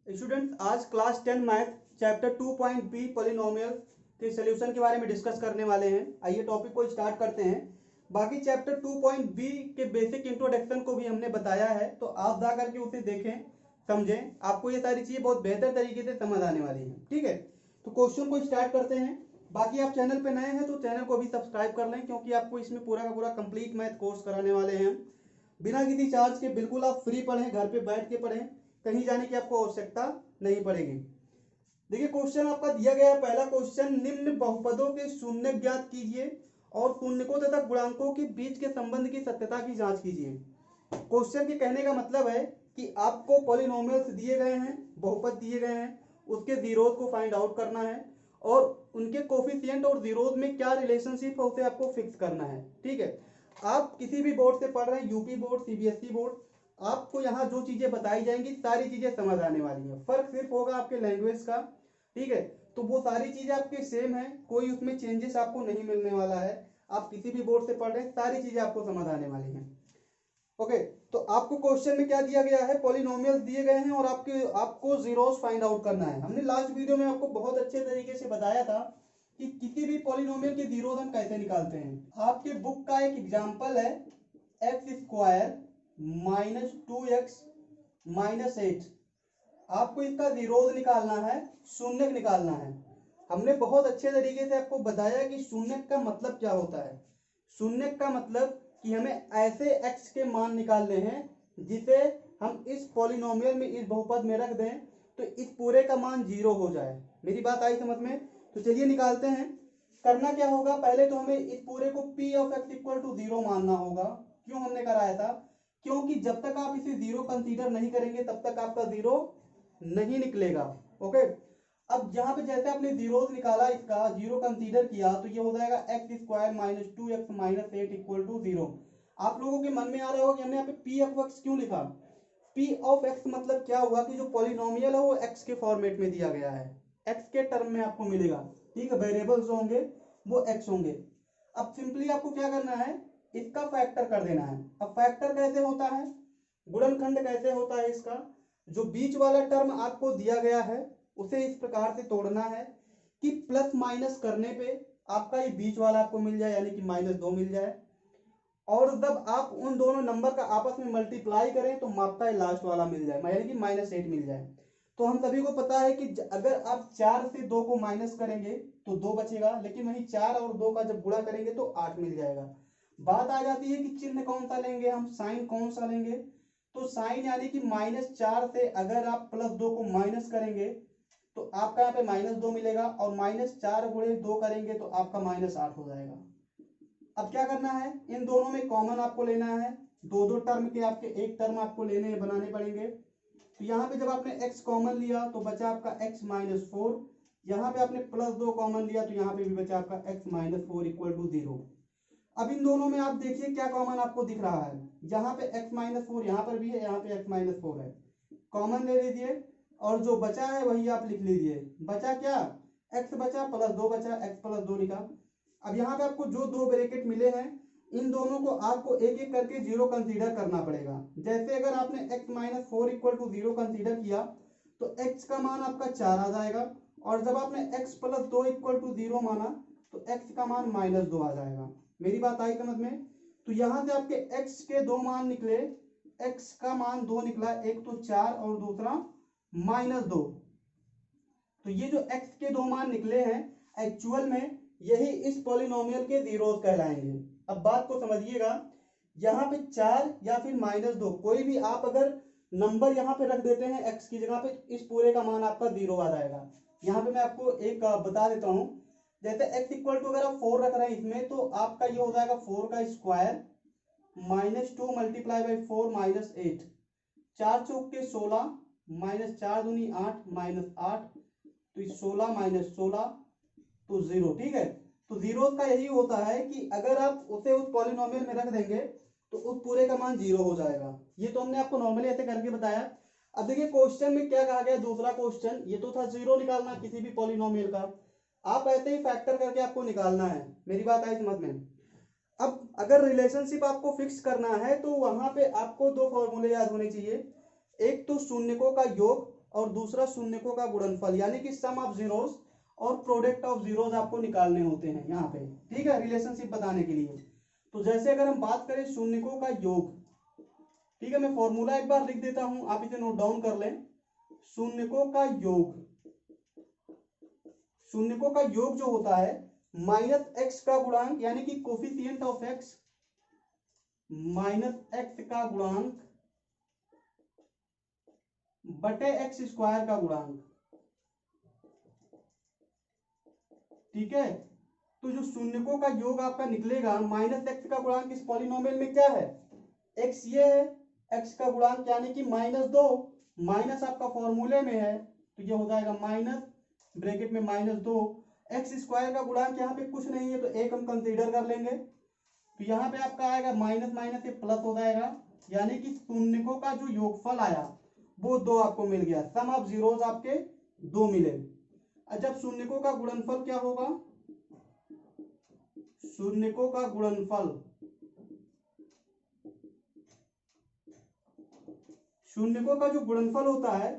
Students, आज class 10 math chapter 2.b polynomial के solution के बारे में डिस्कस करने वाले हैं। आइए टॉपिक को स्टार्ट करते हैं। बाकी चैप्टर 2.b के बेसिक इंट्रोडक्शन को भी हमने बताया है, तो आप जा करके उसे देखें, समझें। आपको ये सारी चीजें बहुत बेहतर तरीके से समझ आने वाली हैं। ठीक है, तो क्वेश्चन को स्टार्ट करते हैं। बाकी आप चैनल पे नए हैं तो चैनल को भी सब्सक्राइब कर लें, क्योंकि आपको इसमें पूरा का पूरा कंप्लीट मैथ कोर्स कराने वाले हैं हम, बिना किसी चार्ज के। बिल्कुल आप फ्री पढ़ें, घर पे बैठ के पढ़ें, कहीं जाने की आपको आवश्यकता नहीं पड़ेगी। देखिए क्वेश्चन आपका दिया गया है। पहला क्वेश्चन, निम्न बहुपदों के शून्य ज्ञात कीजिए और शून्यकों तथा गुणांकों के बीच के संबंध की सत्यता की जांच कीजिए। क्वेश्चन के कहने का मतलब है कि आपको पॉलिनोमियल्स दिए गए हैं, बहुपद दिए गए हैं, उसके जीरोज को फाइंड आउट करना है और उनके कोफिशिएंट और जीरोज में क्या रिलेशनशिप है उसे आपको फिक्स करना है। ठीक है, आप किसी भी बोर्ड से पढ़ रहे हैं, यूपी बोर्ड, सीबीएसई बोर्ड, आपको यहाँ जो चीजें बताई जाएंगी सारी चीजें समझ आने वाली हैं। फर्क सिर्फ होगा आपके लैंग्वेज का। ठीक है, तो वो सारी चीजें आपके सेम है, कोई उसमें चेंजेस आपको नहीं मिलने वाला है। आप किसी भी बोर्ड से पढ़ रहे हैं, सारी चीजें आपको समझ आने वाली हैं। ओके, तो आपको क्वेश्चन में क्या दिया गया है, पॉलिनोमियल्स दिए गए हैं और आपको जीरोस फाइंड आउट करना है। हमने लास्ट वीडियो में आपको बहुत अच्छे तरीके से बताया था कि किसी भी पॉलिनोमियल के जीरोस हम कैसे निकालते हैं। आपके बुक का एक एग्जांपल है X square minus 2x minus 8। आपको इसका जीरोस निकालना है, शून्य निकालना है। हमने बहुत अच्छे तरीके से आपको बताया कि शून्य का मतलब क्या होता है। शून्य का मतलब कि हमें ऐसे x के मान निकालने हैं जिसे हम इस पॉलिनोमियल में, इस बहुपद में रख दें तो इस पूरे का मान 0 हो जाए। मेरी बात आई समझ में? तो चलिए निकालते हैं। करना क्या होगा, पहले तो हमें इस पूरे को p of x equal to 0 मानना होगा। क्यों हमने कराया था? क्योंकि जब तक आप इसे 0 कंसीडर नहीं करेंगे तब तक आपका 0 नहीं निकलेगा। ओके, अब यहाँ पे जैसे आपने जीरोस निकाला, इसका 0 कंसीडर किया, तो ये हो जाएगा x square minus 2x minus 8 equal to 0। आप लोगों के मन में आ रहा होगा कि हमने यहाँ पे p ऑफ x क्यों लिखा। p ऑफ x मतलब क्या हुआ कि जो पॉलिनोमियल है वो x के फॉर्मेट में दिया गया है, x के टर्म में आपको मिलेगा। ठीक है, वेरिएबल्स जो होंगे वो x होंगे। अब सिंपली आपको क्या करना है, इसका फैक्टर कर देना है। अब फैक्टर कैसे होता है, गुणनखंड कैसे होता है इसका, जो बीच वाला टर्म आपको दिया गया है उसे इस प्रकार से तोड़ना है कि प्लस माइनस करने पे आपका ये बीच वाला आपको मिल जाए, यानी कि -2 मिल जाए। और जब आप उन दोनों नंबर का आपस में मल्टीप्लाई करें तो आपका लास्ट वाला मिल जाए, यानी कि -8 मिल जाए। तो हम सभी को पता है कि अगर आप 4 से 2 को माइनस करेंगे तो 2 बचेगा, लेकिन वहीं 4 और 2 का जब गुणा करेंगे तो 8 मिल जाएगा। बात आ जाती है कि चिन्ह कौन सा लेंगे हम, साइन कौन सा लेंगे। तो साइन यानी कि -4 से अगर आप +2 को माइनस करेंगे तो आपका यहाँ पे -2 मिलेगा, और -4 गुणे 2 करेंगे तो आपका -8 हो जाएगा। अब क्या करना है, इन दोनों में कॉमन आपको लेना है। दो टर्म के आपके एक टर्म आपको लेने बनाने पड़ेंगे। तो यहाँ पे जब आपने x कॉमन लिया तो बचा आपका x -4। यहाँ पे आपने +2 कॉमन लिया तो यहाँ पे भी बचा आपका x -4 इक्वल टू 0। अब इन दोनों में आप देखिए क्या कॉमन आपको दिख रहा है। यहाँ पे x -4 यहाँ पर भी है, यहाँ पे x -4 है, कॉमन ले लीजिए और जो बचा है वही आप लिख लीजिए। बचा क्या, x बचा, +2 बचा, x +2 लिखा। अब यहाँ पे आपको जो दो ब्रैकेट मिले हैं इन दोनों को आपको एक एक करके 0 कंसीडर करना पड़ेगा। जैसे अगर आपने x -4 इक्वल टू 0 कंसीडर किया तो x का मान आपका 4 आ जाएगा, और जब आपने x +2 इक्वल टू 0 माना तो x का मान -2 आ जाएगा। मेरी बात आई समझ में? तो यहाँ से आपके x के दो मान निकले, x का मान 2 निकला, एक तो 4 और दूसरा -2। तो ये जो x के दो मान निकले हैं एक्चुअल में यही इस पॉलिनोमियल के जीरोस कहलाएंगे। अब बात को समझिएगा, यहाँ पे 4 या फिर -2 कोई भी आप अगर नंबर यहाँ पे रख देते हैं x की जगह पे, इस पूरे का मान आपका 0 आ जाएगा। यहाँ पे मैं आपको एक बता देता हूँ, जैसे x इक्वल टू अगर आप 4 रख रहे हैं इसमें तो आपका ये हो जाएगा 4 का स्क्वायर -2 मल्टीप्लाई बाई 4 -8, 4 चौक के 16, -4 दूनी 8, -8, तो 16 -16 तो 0। ठीक है, तो जीरो का यही होता है कि अगर आप उसे उस पॉलिनोमियल में रख देंगे तो उस पूरे का मान 0 हो जाएगा। ये तो हमने आपको नॉर्मली ऐसे करके बताया। अब देखिए क्वेश्चन में क्या कहा गया, दूसरा क्वेश्चन ये तो था 0 निकालना किसी भी पॉलिनोमियल का, आप ऐसे ही फैक्टर करके आपको निकालना है। मेरी बात आई समझ में? अब अगर रिलेशनशिप आपको फिक्स करना है तो वहां पे आपको दो फॉर्मूले याद होने चाहिए। एक तो शून्यकों का योग और दूसरा शून्यकों का गुणनफल, यानी कि सम ऑफ जीरोस और प्रोडक्ट ऑफ जीरोस आपको निकालने होते हैं यहाँ पे, ठीक है, रिलेशनशिप बताने के लिए। तो जैसे अगर हम बात करें शून्यकों का योग, ठीक है, मैं फॉर्मूला एक बार लिख देता हूं, आप इसे नोट डाउन कर लें। शून्यकों का योग, शून्यकों का योग जो होता है माइनस एक्स का गुणांक, यानी कि coefficient of x minus x का गुणांक बटे एक्स स्क्वायर का गुणांक, ठीक है। तो जो शून्यकों का योग आपका निकलेगा, माइनस एक्स का गुणांक इस पॉलिनोमियल में क्या है, एक्स ये है, एक्स का गुणांक यानी कि -2, माइनस आपका फॉर्मूले में है तो ये हो जाएगा माइनस ब्रैकेट में -2, एक्स स्क्वायर का गुणांक यहाँ पे कुछ नहीं है तो एक हम कंसीडर कर लेंगे, तो यहाँ पे आपका आएगा माइनस माइनस से प्लस हो जाएगा, यानी कि शून्यकों का जो योगफल आया वो 2 आपको मिल गया, सम ऑफ जीरोस आपके 2 मिले। जब शून्यकों का गुणनफल क्या होगा, शून्यकों का गुणनफल, शून्यकों का जो गुणनफल होता है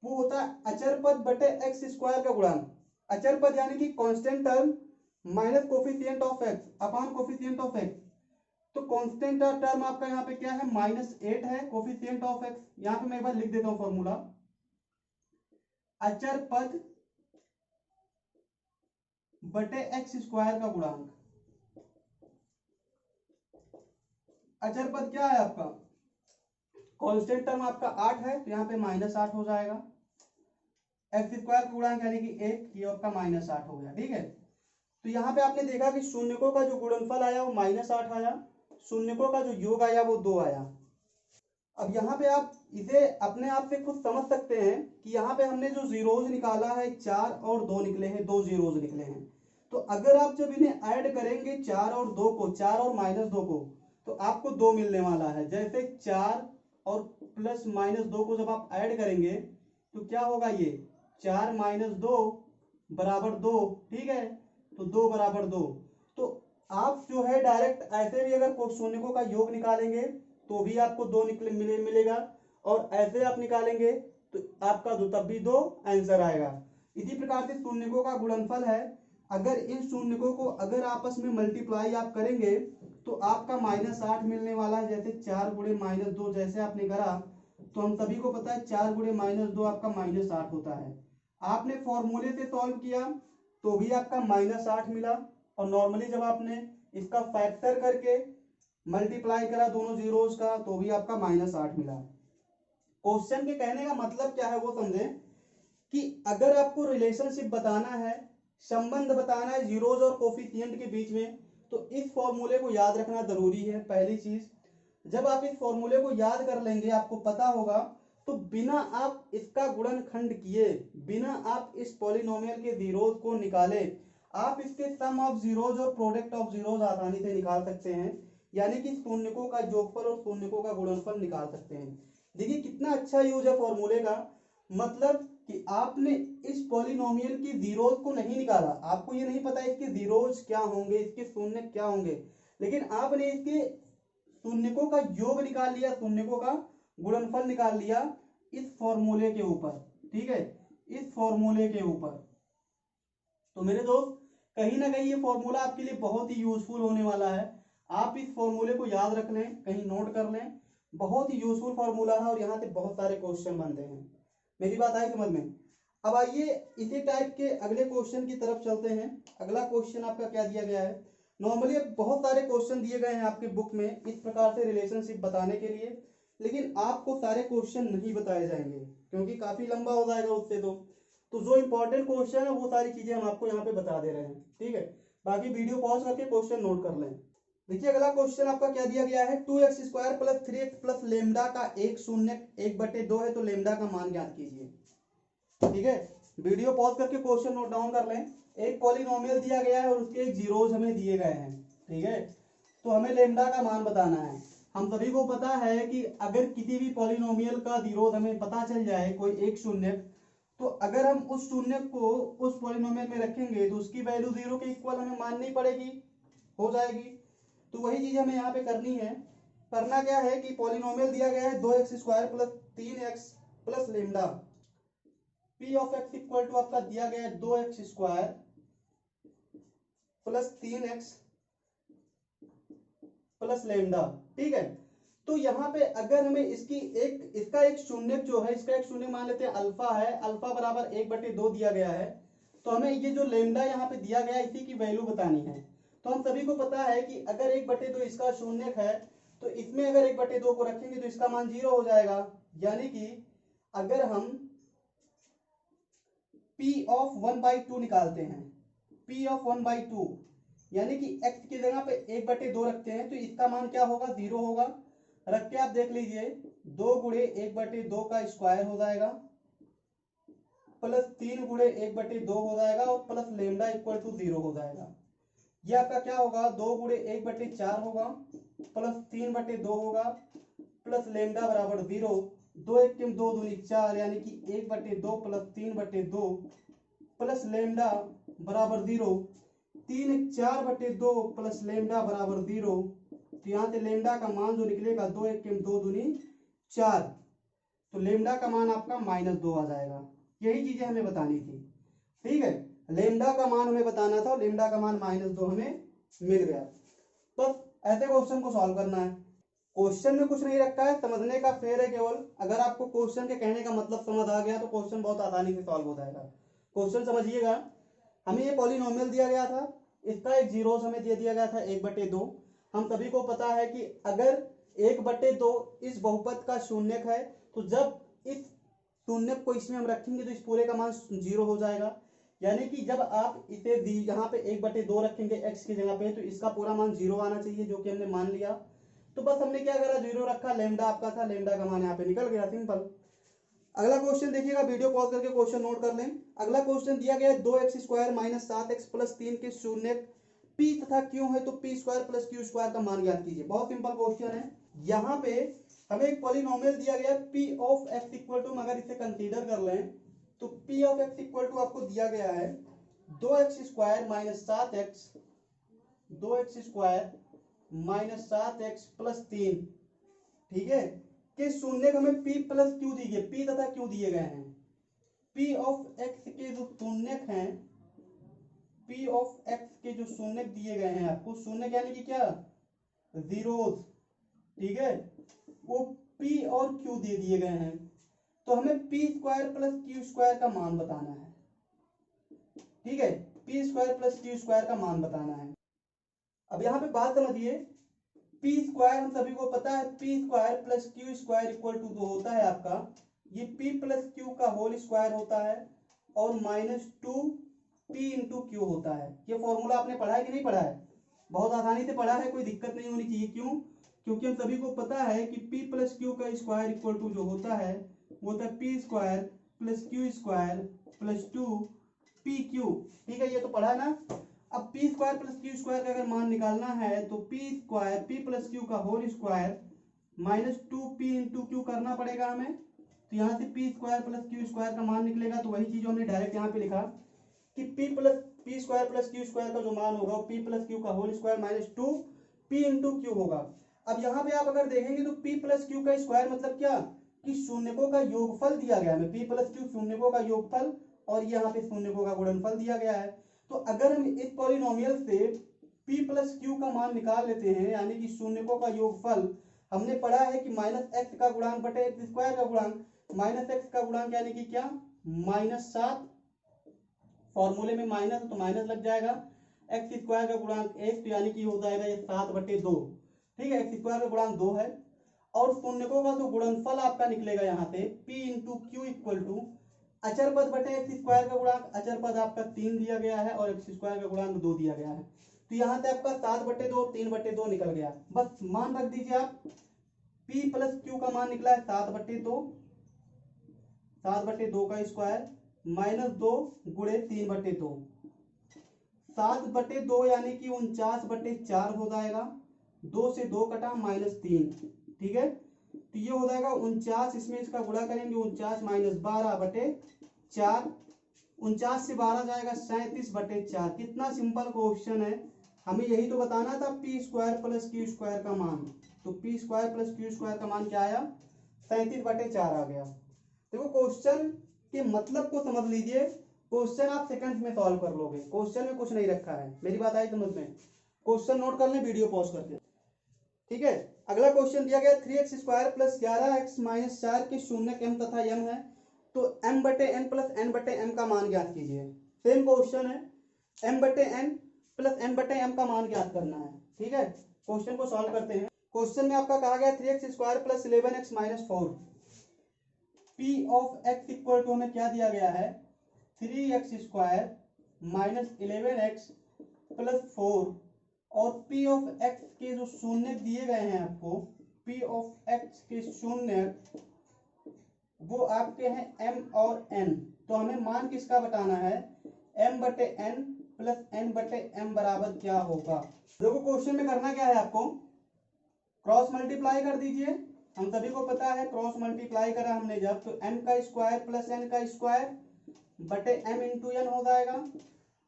वो होता है अचर पद बटे एक्स स्क्वायर का गुणांक। अचर पद यानी कि constant term minus coefficient of x upon coefficient of x. तो कांस्टेंट टर्म आपका यहाँ पे क्या है, -8 है, कोफिशिएंट ऑफ एक्स यहाँ पे मैं एक बार लिख देता हूं फॉर्मूला, अचर पद बटे एक्स स्क्वायर का गुणांक। अचर पद क्या है आपका, कांस्टेंट टर्म आपका 8 है तो यहाँ पे -8 हो जाएगा, एक्स स्क्वायर का गुणांक यानी कि 1, ये आपका -8 हो गया, ठीक है। तो यहाँ पे आपने देखा कि शून्यकों का जो गुणनफल आया वो -8 आया, शून्यकों का जो योग आया वो 2 आया। अब यहाँ पे आप इसे अपने आप से खुद समझ सकते हैं कि यहाँ पे हमने जो जीरोज निकाला है 4 और 2 निकले हैं, 2 जीरोज निकले हैं। तो अगर आप जब इन्हें ऐड करेंगे 4 और 2 को, 4 और -2 को, तो आपको 2 मिलने वाला है। जैसे 4 और प्लस -2 को जब आप ऐड करेंगे तो क्या होगा, ये 4 - 2 बराबर 2, ठीक है, तो 2 बराबर 2। तो आप जो है डायरेक्ट ऐसे भी अगर शून्यकों का योग निकालेंगे तो भी आपको 2 मिलेगा, और ऐसे आप निकालेंगे तो आपका तब भी 2 आंसर आएगा। इसी प्रकार से शून्यकों का गुणनफल है, अगर इन शून्यकों को अगर आपस में मल्टीप्लाई आप करेंगे तो आपका -8 मिलने वाला है। जैसे 4 गुणे -2 जैसे आपने करा तो हम सभी को पता है 4 गुणे -2 आपका -8 होता है। आपने फॉर्मूले से सॉल्व किया तो भी आपका -8 मिला, और नॉर्मली जब आपने इसका फैक्टर करके मल्टीप्लाई करा दोनों जीरोस का तो भी आपका -8 मिला। क्वेश्चन के कहने का मतलब क्या है वो समझें कि अगर आपको रिलेशनशिप बताना है, संबंध बताना है जीरोस और कोफिशिएंट के बीच में, तो इस फॉर्मूले को याद रखना जरूरी है। पहली चीज, जब आप इस फॉर्मूले को याद कर लेंगे, आपको पता होगा, तो बिना आप इसका गुणनखंड किए, बिना आप इस पॉलिनोमियल के जीरोस को निकाले, आप इसके सम ऑफ जीरोस और प्रोडक्ट ऑफ जीरोस आसानी से निकाल सकते हैं, यानी कि शून्यकों का योगफल और शून्यकों का गुणनफल निकाल सकते हैं। देखिए कितना अच्छा यूज है फॉर्मूले का, मतलब कि आपने इस पॉलिनोमियल की जीरोस को नहीं निकाला, आपको ये नहीं पता इसके जीरोस क्या होंगे, इसके शून्य क्या होंगे, लेकिन आपने इसके शून्यकों का योग निकाल लिया, शून्यकों का गुणनफल निकाल लिया इस फॉर्मूले के ऊपर, ठीक है, इस फॉर्मूले के ऊपर। तो मेरे दोस्त कहीं ना कहीं ये फॉर्मूला आपके लिए बहुत ही यूजफुल होने वाला है। आप इस फॉर्मूले को याद रख लें, कहीं नोट कर लें, बहुत ही यूजफुल फॉर्मूला है और यहाँ से बहुत सारे क्वेश्चन बनते हैं। मेरी बात आई समझ में। अब आइए इसी टाइप के अगले क्वेश्चन की तरफ चलते हैं। अगला क्वेश्चन आपका क्या दिया गया है, नॉर्मली बहुत सारे क्वेश्चन दिए गए हैं आपके बुक में इस प्रकार से रिलेशनशिप बताने के लिए, लेकिन आपको सारे क्वेश्चन नहीं बताए जाएंगे क्योंकि काफी लंबा हो जाएगा उससे। तो जो इंपॉर्टेंट क्वेश्चन है वो सारी चीजें हम आपको यहाँ पे बता दे रहे हैं, ठीक है। बाकी वीडियो पॉज करके क्वेश्चन नोट कर लें। देखिए अगला क्वेश्चन आपका क्या दिया गया है, 2x² + 3x + लेमडा का एक शून्य 1/2 है, तो लेमडा का मान ज्ञात कीजिए, ठीक है। वीडियो पॉज करके क्वेश्चन नोट डाउन कर लें। एक पॉलिनोमियल दिया गया है और उसके एक जीरोस हमें दिए गए हैं, ठीक है, तो हमें लेमडा का मान बताना है। हम सभी को पता है कि अगर किसी भी पॉलिनोमियल का जीरोस हमें पता चल जाए, कोई एक शून्य, तो अगर हम उस शून्य को उस पॉलिनोमियल में रखेंगे तो उसकी वैल्यू 0 के इक्वल हमें माननी पड़ेगी, हो जाएगी। तो वही चीज हमें यहाँ पे करनी है। करना क्या है कि पॉलिनोमियल दिया गया है 2x² + 3x + lambda, P of X equal to आपका दिया गया है 2x² plus 3x plus lambda. ठीक है, तो यहाँ पे अगर हमें इसका एक शून्य जो है, इसका एक शून्य मान लेते हैं अल्फा है, अल्फा बराबर 1/2 दिया गया है, तो हमें ये जो लेमडा यहाँ पे दिया गया है इसी की वैल्यू बतानी है। तो हम सभी को पता है कि अगर 1/2 इसका शून्य है तो इसमें अगर 1/2 को रखेंगे तो इसका मान 0 हो जाएगा। यानी कि अगर हम P ऑफ 1/2 निकालते हैं, P ऑफ 1/2 यानी कि x की जगह पे 1/2 रखते हैं तो इसका मान क्या होगा, 0 होगा। रख के आप देख लीजिए 2 गुणे 1/2 का स्क्वायर हो जाएगा प्लस 3 गुणे 1/2 हो जाएगा और प्लस लेमडा इक्वल टू 0 हो जाएगा। ये आपका क्या होगा, 2 गुणे 1/4 होगा प्लस 3/2 होगा प्लस लेमडा बराबर 0। 2 1 के 2 दूनी 4 यानी कि 1/2 प्लस 3/2 प्लस लेमडा बराबर 0। 3 4/2 प्लस लेमडा बराबर 0। तो यहाँ से लेमडा का मान जो निकलेगा 2 1 के 2 दूनी 4, तो लेमडा का मान आपका -2 आ जाएगा। यही चीजें हमें बतानी थी। ठीक है, लेमडा का मान हमें बताना था, लेमडा का मान -2 हमें मिल गया। तो ऐसे क्वेश्चन को सॉल्व करना है। क्वेश्चन में कुछ नहीं रखा है, समझने का फेर है केवल। अगर आपको क्वेश्चन के कहने का मतलब समझ आ गया तो क्वेश्चन बहुत आसानी से सॉल्व हो जाएगा। क्वेश्चन समझिएगा, हमें ये पॉलिनोमियल दिया गया था, इसका एक जीरोस हमें दे दिया गया था 1/2। हम सभी को पता है कि अगर 1/2 इस बहुपद का शून्यक है तो जब इस शून्यक को इसमें हम रखेंगे तो इस पूरे का मान 0 हो जाएगा। यानी कि जब आप इसे यहाँ पे 1/2 रखेंगे x की जगह पे तो इसका पूरा मान 0 आना चाहिए, जो कि हमने मान लिया। तो बस हमने क्या करा, 0 रखा, लेमडा आपका था, लेमडा का मान यहाँ पे निकल गया, सिंपल। अगला क्वेश्चन देखिएगा, वीडियो पॉज करके क्वेश्चन नोट कर लें। अगला क्वेश्चन दिया गया है 2x² - 7x + 3 के शून्यक p तथा q है, तो p² + q² का मान ज्ञात कीजिए। बहुत सिंपल क्वेश्चन है। यहाँ पे हमें एक पॉलिनोमियल दिया गया है p of x equal to, अगर इसे कंसीडर कर लें तो p of x equal to आपको दिया गया है 2x² - 7x 7x + 3। ठीक है, कि शून्य हमें p + q दिए, p तथा q दिए गए हैं। p ऑफ x के जो शून्यक हैं, p ऑफ x के जो शून्यक दिए गए हैं आपको, शून्यक यानी कि क्या, जीरोस। ठीक है, वो p और q दे दिए गए हैं, तो हमें p² + q² का मान बताना है। ठीक है, p² + q² का मान बताना है। अब यहाँ पे बात समझिए, p² हम सभी को पता है p² + q² इक्वल टू जो होता है आपका, ये p + q का होल स्क्वायर होता है और -2p × q होता है। ये फॉर्मूला आपने पढ़ा है कि नहीं पढ़ा है? बहुत आसानी से पढ़ा है, कोई दिक्कत नहीं होनी चाहिए। क्यों? क्योंकि हम सभी को पता है कि p + q का स्क्वायर इक्वल टू जो होता है वो होता है p² + q² + 2pq। ठीक है, ये तो पढ़ा ना। अब p² + q² का अगर मान निकालना है तो p + q का होल स्क्वायर -2p × q करना पड़ेगा हमें। तो यहाँ से p² + q² का मान निकलेगा, तो वही चीज हमने डायरेक्ट यहाँ पे लिखा कि p² + q² का जो मान होगा वो p + q का होल स्क्वायर -2p × q होगा। अब यहाँ पे आप अगर देखेंगे तो p + q का स्क्वायर मतलब क्या, कि शून्यकों का योगफल दिया गया है। p + q शून्यकों का योगफल और यहाँ पे शून्यकों का गुणनफल दिया गया है। तो अगर हम इस पॉलिनोमियल से p + q का मान निकाल लेते हैं, यानी कि शून्यकों का योगफल, हमने पढ़ा है कि -x का गुणांक बटे x² का गुणांक, -x का गुणांक यानी कि क्या, -7, फॉर्मूले में माइनस तो माइनस लग जाएगा, x² का गुणांक x, तो यानी कि हो जाएगा ये 7/2। ठीक है, x² का गुणांक 2 है और शून्यकों का तो गुणनफल आपका निकलेगा यहाँ पे p × q इक्वल टू अचर पद बटे x² का गुणांक, अचर पद आपका 3 दिया गया है और x² का गुणांक 2 दिया गया है। तो यहाँ से आपका 7/2 3/2 निकल गया। बस मान रख दीजिए आप, p + q का मान निकला है 7/2, 7/2 का स्क्वायर -2 गुणे 3/2, 7/2 यानी कि 49/4 हो जाएगा। 2 से 2 कटा -3। ठीक है, तो ये हो जाएगा 49, इसमें इसका गुणा करेंगे 49 - 12/4, 49 से 12 जाएगा 37/4। कितना सिंपल क्वेश्चन है, हमें यही तो बताना था p² + q² का मान। तो p² + q² का मान क्या आया, 37/4 आ गया। देखो क्वेश्चन के मतलब को समझ लीजिए। क्वेश्चन आप सेकंड्स में सॉल्व कर लोगे, क्वेश्चन में कुछ नहीं रखा है। मेरी बात आई समझ में? क्वेश्चन नोट कर लें वीडियो पॉज करके, ठीक है। अगला क्वेश्चन दिया गया 3x² प्लस 11x माइनस 4 के शून्य m तथा m है, तो m बटे n प्लस n बटे m का मान ज्ञात कीजिए। सेम क्वेश्चन है, m बटे n प्लस n बटे m का मान ज्ञात करना है, ठीक है। क्वेश्चन को सॉल्व करते हैं। क्वेश्चन में आपका कहा गया 3x² plus 11x minus 4, p of x equal to हमें क्या दिया गया है 3x² माइनस 11x प्लस 4, और p ऑफ x के जो शून्य दिए गए हैं आपको, p ऑफ x के शून्य वो आपके हैं m और n, तो हमें मान किसका बताना है m बटे n प्लस n बटे m बराबर क्या होगा। देखो क्वेश्चन में करना क्या है आपको, क्रॉस मल्टीप्लाई कर दीजिए। हम सभी को पता है क्रॉस मल्टीप्लाई करा हमने जब, तो m का स्क्वायर प्लस n का स्क्वायर बटे m इंटू n हो जाएगा।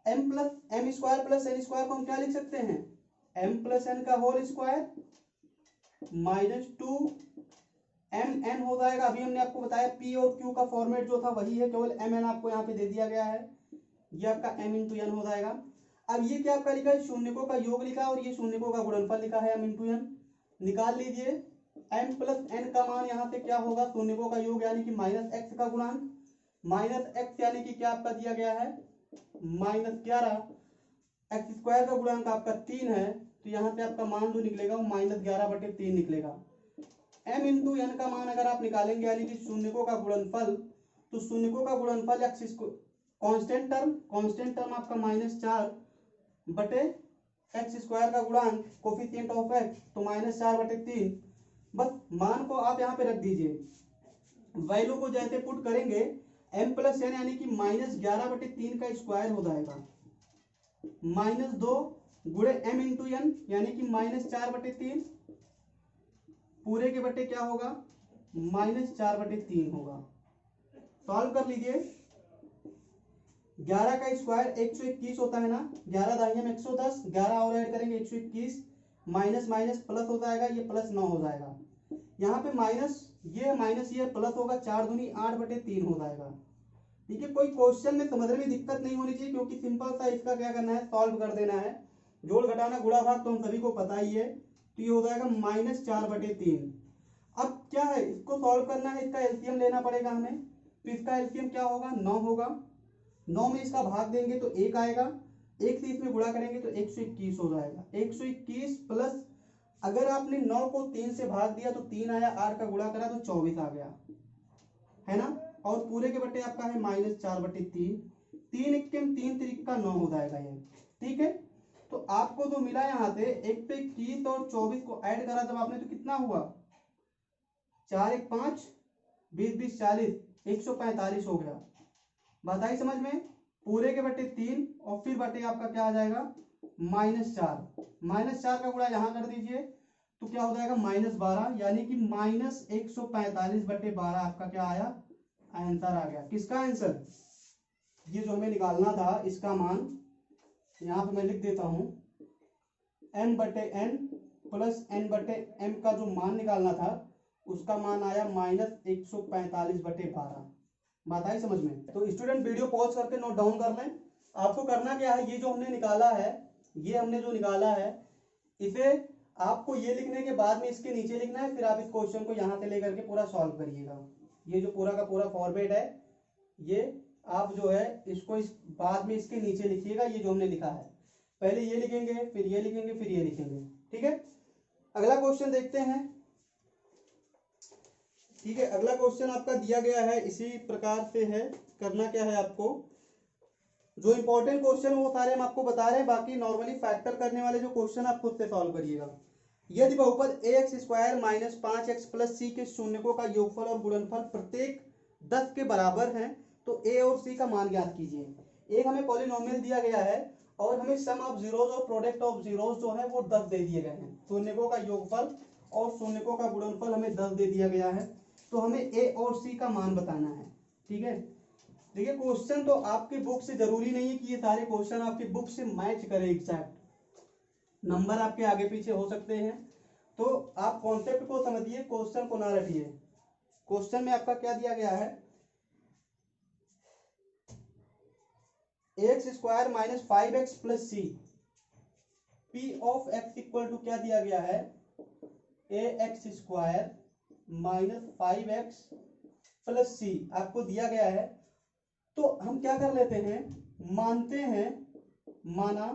m plus m square plus n square को हम क्या लिख सकते हैं m प्लस n का whole square minus 2 M N हो जाएगा। अभी हमने आपको बताया पी और क्यू का फॉर्मेट जो था वही है, केवल एम एन आपको यहाँ पे दे दिया गया है, ये आपका एम इंटू एन हो जाएगा। अब ये क्या आपका लिखा है शून्यकों का योग लिखा है और ये शून्यकों का गुणनफल लिखा है एम इंटू एन। निकाल लीजिए एम प्लस एन का मान यहाँ पे क्या होगा शून्यकों का योग यानी कि माइनस एक्स का गुणांक, माइनस एक्स यानी कि क्या आपका दिया गया है माइनस 11, एक्स स्क्वायर का गुणांक आपका 3 है, तो यहाँ पे आपका मान जो निकलेगा वो माइनस 11 बटे 3 निकलेगा। m इंटू एन का मान अगर आप निकालेंगे यानी कि शून्यकों का गुणनफल, तो शून्यकों का गुणनफल एक्स कांस्टेंट टर्म आपका माइनस 4 बटे एक्स स्क्वायर का गुणांक कोफिशिएंट ऑफ एक्स, तो माइनस 4 बटे 3। बस मान को आप यहाँ पे रख दीजिए, वैल्यू को जैसे पुट करेंगे m प्लस एन यानी कि माइनस 11 बटे 3 का स्क्वायर हो जाएगा, माइनस 2 गुणे m इंटू एन यानी कि माइनस 4 बटे 3, पूरे के बटे क्या होगा माइनस 4 बटे 3 होगा। सॉल्व कर लीजिए, 11 का स्क्वायर 121 होता है ना, 11 दाहिने में 110, 11 और ऐड करेंगे 121, माइनस माइनस प्लस हो जाएगा, ये प्लस 9 हो जाएगा। यहाँ पे माइनस ये प्लस होगा, 4 दूनी 8 बटे 3 हो जाएगा। ठीक है, कोई क्वेश्चन में समझने में दिक्कत नहीं होनी चाहिए, क्योंकि सिंपल सा इसका क्या करना है सॉल्व कर देना है। जोड़ घटाना गुणा भाग तो हम सभी को पता ही है, तो ये हो जाएगा माइनस 4 बटे 3। अब क्या है इसको सॉल्व करना है, इसका एलसीएम लेना पड़ेगा हमें, तो इसका एलसीएम क्या होगा 9 होगा, 9 में इसका भाग देंगे तो 1 आएगा, 1 से इसमें गुणा करेंगे तो 121 हो जाएगा। 121 प्लस अगर आपने 9 को 3 से भाग दिया तो 3 आया, 8 का गुणा करा तो 24 आ गया, है ना। और पूरे के बटे आपका है माइनस 4 बटे 3, 3 इक्कीम 3 तिरिक का 9 हो जाएगा ये। ठीक है, तो आपको जो मिला यहाँ से 1 पे 21 और 24 को ऐड करा जब आपने तो कितना हुआ 4 1 5 20 20 40 145 हो गया। बात आई समझ में, पूरे के बटे 3 और फिर बटे आपका क्या आ जाएगा माइनस 4, माइनस 4 का गुणा यहाँ कर दीजिए तो क्या हो जाएगा माइनस 12, यानी कि माइनस 145 बटे 12 आपका क्या आया आंसर आ गया। किसका आंसर, ये जो हमें निकालना था इसका मान यहाँ पे मैं लिख देता हूं, m बटे n प्लस n बटे m का जो मान निकालना था उसका मान आया माइनस 145 बटे 12। बात आई समझ में। तो स्टूडेंट वीडियो पॉज करके नोट डाउन कर लें। आपको करना क्या है, ये जो हमने निकाला है, ये हमने जो निकाला है इसे आपको ये लिखने के बाद में इसके नीचे लिखना है, फिर आप इस क्वेश्चन को यहाँ से लेकर के पूरा सॉल्व करिएगा। ये जो पूरा का पूरा फॉर्मेट है ये आप जो है इसको इस बाद में इसके नीचे लिखिएगा। ये जो हमने लिखा है पहले ये लिखेंगे, फिर ये लिखेंगे, फिर ये लिखेंगे। ठीक है, अगला क्वेश्चन देखते हैं। ठीक है, अगला क्वेश्चन आपका दिया गया है इसी प्रकार से है। करना क्या है आपको, जो इंपॉर्टेंट क्वेश्चन वो सारे हम आपको बता रहे हैं, बाकी नॉर्मली फैक्टर करने वाले जो क्वेश्चन आप खुद से सॉल्व करिएगा। यदि बहुपद ax square minus 5x plus C के शून्यकों का योगफल और गुणनफल प्रत्येक 10 के बराबर है तो a और c का मान ज्ञात कीजिए। एक हमें पॉलिनोमियल दिया गया है और हमें सम ऑफ जीरोज और प्रोडक्ट ऑफ जीरोज जो है वो 10 दे दिए गए हैं। शून्यकों का योगफल और शून्यकों का गुणनफल हमें 10 दे दिया गया है, तो हमें a और c का मान बताना है। ठीक है, देखिए क्वेश्चन तो आपकी बुक से जरूरी नहीं है कि ये सारे क्वेश्चन आपकी बुक से मैच करें एग्जैक्ट, नंबर आपके आगे पीछे हो सकते हैं, तो आप कॉन्सेप्ट को समझिए, क्वेश्चन को ना रटिए। क्वेश्चन में आपका क्या दिया गया है, X square minus 5x plus C, P of X equal to क्या दिया गया है, A X square minus 5x plus C आपको दिया गया है। तो हम क्या कर लेते हैं, मानते हैं, माना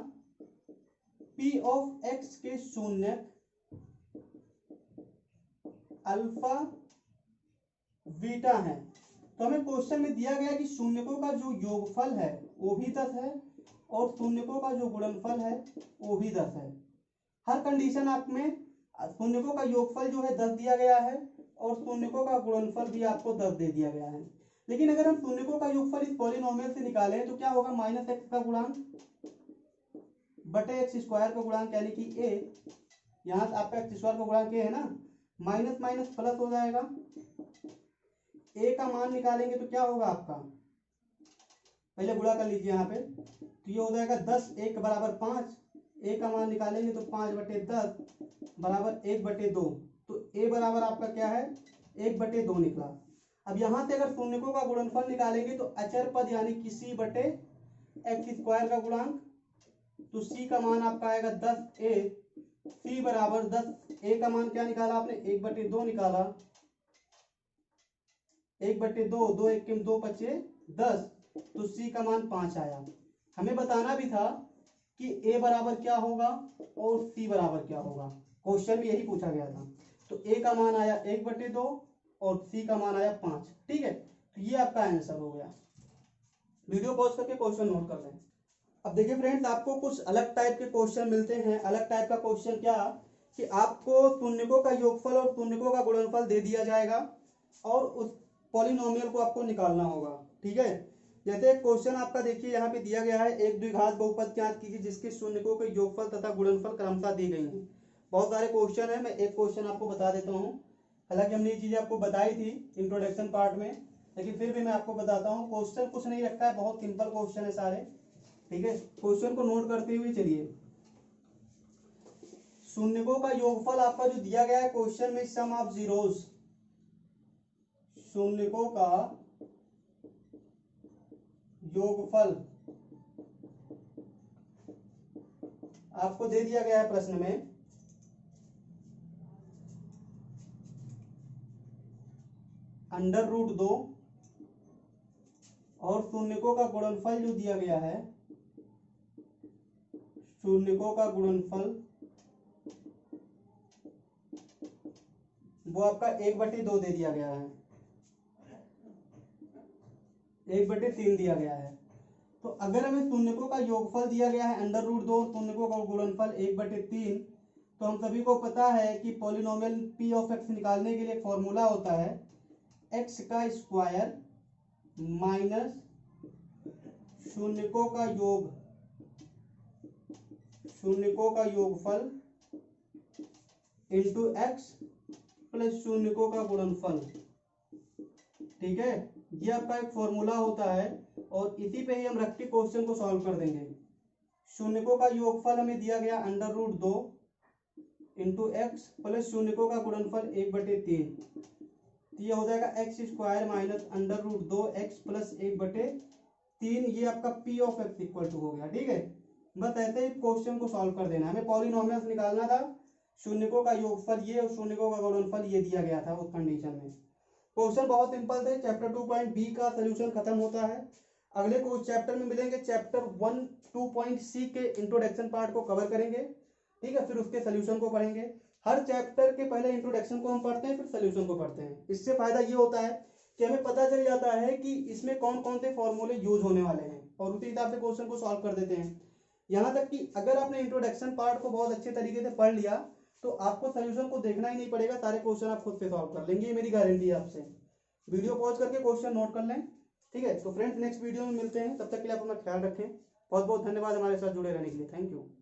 पी ऑफ एक्स के शून्य अल्फा बीटा है। तो हमें क्वेश्चन में दिया गया कि शून्यकों का जो योगफल है वो भी 10 है और शून्यकों का जो गुणनफल है वो भी 10 है। हर कंडीशन आप में शून्यकों का योगफल जो है 10 दिया गया है और शून्यकों का गुणनफल भी आपको 10 दे दिया गया है। लेकिन अगर हम शून्यकों का योगफल इस पॉलिनोमियल से निकालें तो क्या होगा, माइनस एक्स का गुणांक बटे एक्स स्क्वायर का गुणांक यानी कि ए, यहाँ से आपका एक्स स्क्वायर का गुणांक ए है ना, माइनस माइनस प्लस हो जाएगा। ए का मान निकालेंगे तो क्या होगा आपका, पहले गुणा कर लीजिए यहाँ पे, तो ये हो जाएगा 10 1 बराबर 5। ए का मान निकालेंगे तो 5/10 बराबर 1/2। तो ए बराबर आपका क्या है, 1/2 निकला। अब यहाँ से अगर शून्यकों का गुणनफल निकालेंगे तो अचर पद यानी कि सी बटे एक्स स्क्वायर का गुणांक, तो सी का मान आपका आएगा 10a, सी बराबर 10, ए का मान क्या निकाला आपने, 1/2 निकाला, 1/2, 2 1 2 5 10, तो सी का मान 5 आया। हमें बताना भी था कि ए बराबर क्या होगा और सी बराबर क्या होगा, क्वेश्चन में यही पूछा गया था। तो ए का मान आया 1/2 और सी का मान आया 5। ठीक है, तो ये आपका आंसर हो गया। वीडियो पॉज करके क्वेश्चन नोट कर लें। अब देखिए फ्रेंड्स, आपको कुछ अलग टाइप के क्वेश्चन मिलते हैं। अलग टाइप का क्वेश्चन क्या, कि आपको शून्यकों का योगफल और शून्यकों का गुणनफल दे दिया जाएगा और उस पॉलिनोमियल को आपको निकालना होगा। ठीक है, जैसे एक क्वेश्चन आपका देखिए यहाँ पे दिया गया है, एक द्विघात बहुपद ज्ञात कीजिए जिसके शून्यकों के योगफल तथा गुणनफल क्रमशः दी गई हैं। बहुत सारे क्वेश्चन है, मैं एक क्वेश्चन आपको बता देता हूँ। हालांकि हमने ये चीजें आपको बताई थी इंट्रोडक्शन पार्ट में, लेकिन फिर भी मैं आपको बताता हूँ। क्वेश्चन कुछ नहीं रखा है, बहुत सिंपल क्वेश्चन है सारे। ठीक है, क्वेश्चन को नोट करते हुए चलिए। शून्यकों का योगफल आपका जो दिया गया है क्वेश्चन में, सम ऑफ जीरोस, शून्यकों का योगफल आपको दे दिया गया है प्रश्न में। √2 और शून्यकों का गुणनफल जो दिया गया है, शून्यकों का गुणनफल वो आपका 1/2 दे दिया गया है, 1/3 दिया गया है। तो अगर हमें शून्यकों का योगफल दिया गया है √2 और शून्यकों का गुणनफल 1/3, तो हम सभी को पता है कि पॉलिनोमियल पी ऑफ एक्स निकालने के लिए फॉर्मूला होता है एक्स का स्क्वायर माइनस शून्यकों का योग, शून्यकों का योगफल इंटू एक्स प्लस शून्यकों का गुणनफल। ठीक है, ये आपका एक फॉर्मूला होता है और इसी पे ही हम रख के क्वेश्चन को सॉल्व कर देंगे। शून्यकों का योगफल हमें दिया गया √2 इंटू एक्स प्लस शून्यकों का गुणनफल 1/3, ये हो जाएगा x square minus √2 x plus 1/3, ये आपका P of X equal to हो गया। ठीक है, बस ऐसे ही क्वेश्चन को सॉल्व कर देना। हमें पॉलिनोमियल्स निकालना था, शून्यकों का योगफल ये और शून्यकों का गुणनफल ये दिया गया था उस कंडीशन में। क्वेश्चन बहुत सिंपल थे। चैप्टर 2.b का सोल्यूशन खत्म होता है। अगले को चैप्टर में मिलेंगे, चैप्टर 1 2.c के इंट्रोडक्शन पार्ट को कवर करेंगे। ठीक है, फिर उसके सोल्यूशन को पढ़ेंगे। हर चैप्टर के पहले इंट्रोडक्शन को हम पढ़ते हैं, फिर सोल्यूशन को पढ़ते हैं। इससे फायदा ये होता है कि हमें पता चल जाता है कि इसमें कौन कौन से फॉर्मूले यूज होने वाले हैं और उसी हिसाब से क्वेश्चन को सॉल्व कर देते हैं। यहाँ तक कि अगर आपने इंट्रोडक्शन पार्ट को बहुत अच्छे तरीके से पढ़ लिया तो आपको सोल्यूशन को देखना ही नहीं पड़ेगा, सारे क्वेश्चन आप खुद से सॉल्व कर लेंगे, ये मेरी गारंटी है आपसे। वीडियो पॉज करके क्वेश्चन नोट कर लें। ठीक है, तो फ्रेंड्स नेक्स्ट वीडियो में मिलते हैं, तब तक के लिए आप अपना ख्याल रखें। बहुत बहुत धन्यवाद हमारे साथ जुड़े रहने के लिए। Thank you.